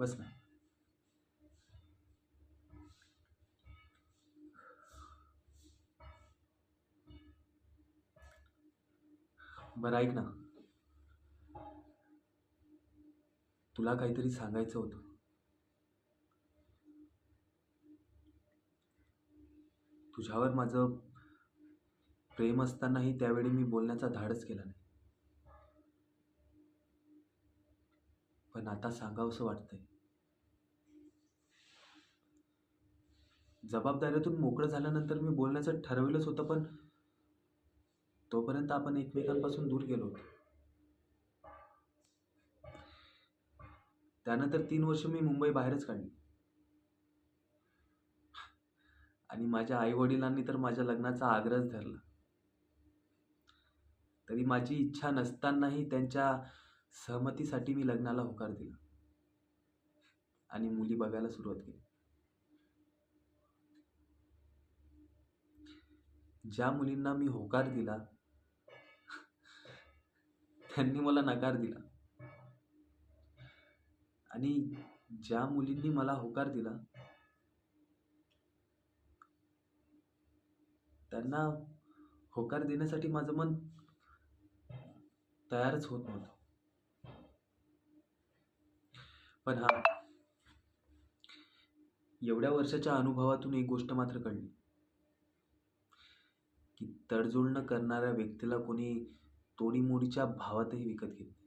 बस ना. बरं ऐक ना, तुला काहीतरी सांगायचं होतं. तुझ्यावर माझं प्रेम असतानाही त्यावेळी मी बोलण्याचा धाडस केला नाही. पण आता सांगावंसं वाटतंय. जबाबदाऱ्यातून मोकळं झाल्यानंतर मी बोलण्याचं ठरवलंच होतं, पण तोपर्यंत आपण एकमेकांपासून दूर गेलो होतो. त्यानंतर 3 वर्ष मी मुंबई बाहेरच काढली आणि माझ्या आईवडिलांनी तर माझ्या लग्नाचा आग्रहच धरला. तरी माझी इच्छा नसतानाही त्यांच्या सहमतीसाठी मी लग्नाला होकार दिला आणि मुली बघायला सुरुवात केली. ज्या मुलींना मी होकार दिला त्यांनी मला नकार दिला आणि ज्या मुलींनी मला होकार दिला त्यांना होकार देण्यासाठी माझं मन तयारच होत नव्हतं. पण हा, एवढ्या वर्षाच्या अनुभवातून एक गोष्ट मात्र कळली की तडजोड न करणाऱ्या व्यक्तीला कोणी तोडीमोडीच्या भावातही विकत घेत नाही.